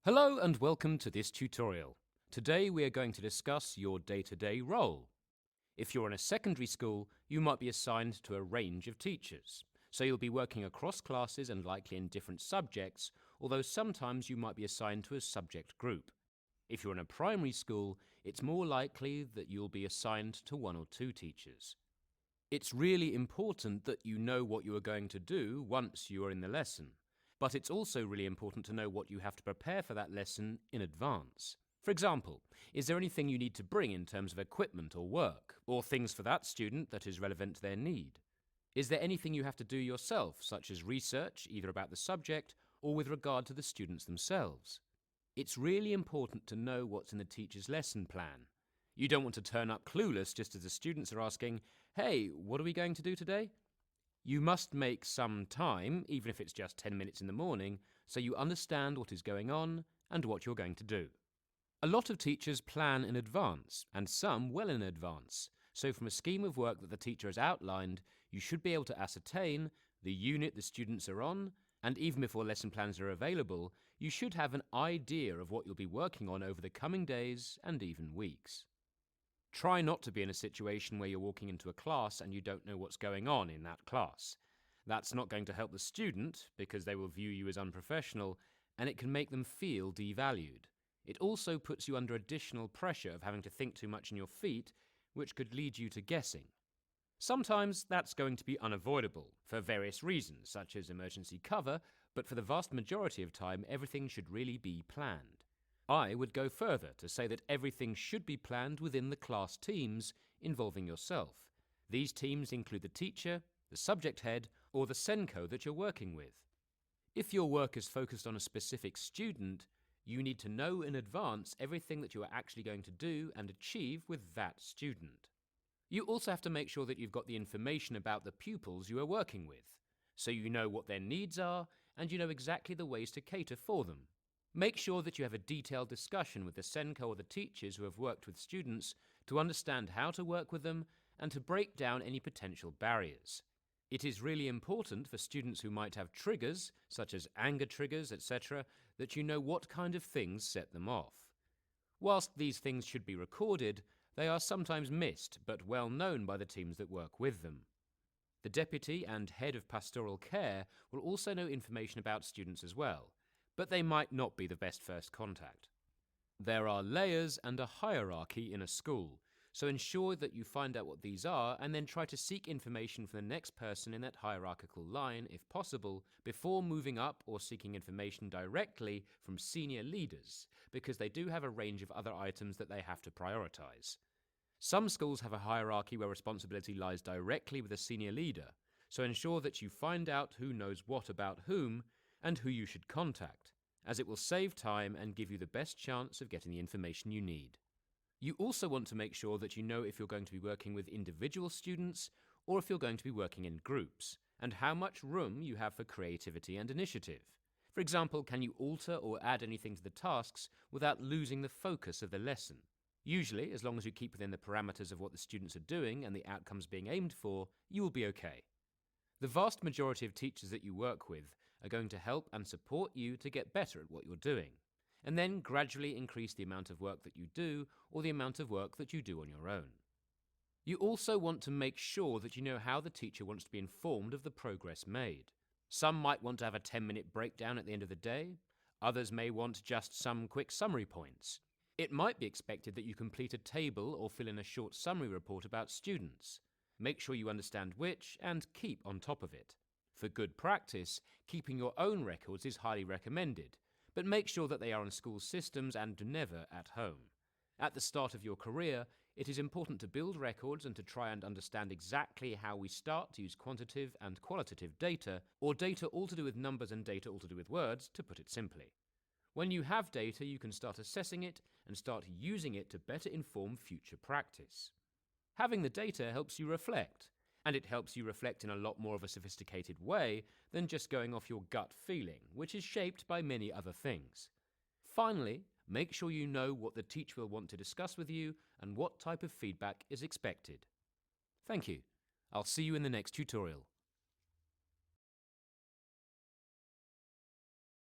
Hello and welcome to this tutorial. Today we are going to discuss your day-to-day role. If you're in a secondary school, you might be assigned to a range of teachers. So you'll be working across classes and likely in different subjects, although sometimes you might be assigned to a subject group. If you're in a primary school, it's more likely that you'll be assigned to one or two teachers. It's really important that you know what you are going to do once you are in the lesson. But it's also really important to know what you have to prepare for that lesson in advance. For example, is there anything you need to bring in terms of equipment or work, or things for that student that is relevant to their need? Is there anything you have to do yourself, such as research, either about the subject or with regard to the students themselves? It's really important to know what's in the teacher's lesson plan. You don't want to turn up clueless just as the students are asking, "Hey, what are we going to do today?" You must make some time, even if it's just 10 minutes in the morning, so you understand what is going on and what you're going to do. A lot of teachers plan in advance, and some well in advance. So from a scheme of work that the teacher has outlined, you should be able to ascertain the unit the students are on, and even before lesson plans are available, you should have an idea of what you'll be working on over the coming days and even weeks. Try not to be in a situation where you're walking into a class and you don't know what's going on in that class. That's not going to help the student because they will view you as unprofessional, and it can make them feel devalued. It also puts you under additional pressure of having to think too much on your feet, which could lead you to guessing. Sometimes that's going to be unavoidable for various reasons, such as emergency cover, but for the vast majority of time, everything should really be planned. I would go further to say that everything should be planned within the class teams involving yourself. These teams include the teacher, the subject head, or the SENCO that you're working with. If your work is focused on a specific student, you need to know in advance everything that you are actually going to do and achieve with that student. You also have to make sure that you've got the information about the pupils you are working with, so you know what their needs are and you know exactly the ways to cater for them. Make sure that you have a detailed discussion with the SENCO or the teachers who have worked with students to understand how to work with them and to break down any potential barriers. It is really important for students who might have triggers, such as anger triggers, etc., that you know what kind of things set them off. Whilst these things should be recorded, they are sometimes missed but well known by the teams that work with them. The deputy and head of pastoral care will also know information about students as well, but they might not be the best first contact. There are layers and a hierarchy in a school, so ensure that you find out what these are and then try to seek information from the next person in that hierarchical line, if possible, before moving up or seeking information directly from senior leaders, because they do have a range of other items that they have to prioritize. Some schools have a hierarchy where responsibility lies directly with a senior leader, so ensure that you find out who knows what about whom and who you should contact, as it will save time and give you the best chance of getting the information you need. You also want to make sure that you know if you're going to be working with individual students or if you're going to be working in groups, and how much room you have for creativity and initiative. For example, can you alter or add anything to the tasks without losing the focus of the lesson? Usually, as long as you keep within the parameters of what the students are doing and the outcomes being aimed for, you will be okay. The vast majority of teachers that you work with are going to help and support you to get better at what you're doing, and then gradually increase the amount of work that you do or the amount of work that you do on your own. You also want to make sure that you know how the teacher wants to be informed of the progress made. Some might want to have a 10-minute breakdown at the end of the day. Others may want just some quick summary points. It might be expected that you complete a table or fill in a short summary report about students. Make sure you understand which and keep on top of it. For good practice, keeping your own records is highly recommended, but make sure that they are in school systems and never at home. At the start of your career, it is important to build records and to try and understand exactly how we start to use quantitative and qualitative data, or data all to do with numbers and data all to do with words, to put it simply. When you have data, you can start assessing it and start using it to better inform future practice. Having the data helps you reflect, and it helps you reflect in a lot more of a sophisticated way than just going off your gut feeling, which is shaped by many other things. Finally, make sure you know what the teacher will want to discuss with you and what type of feedback is expected. Thank you. I'll see you in the next tutorial.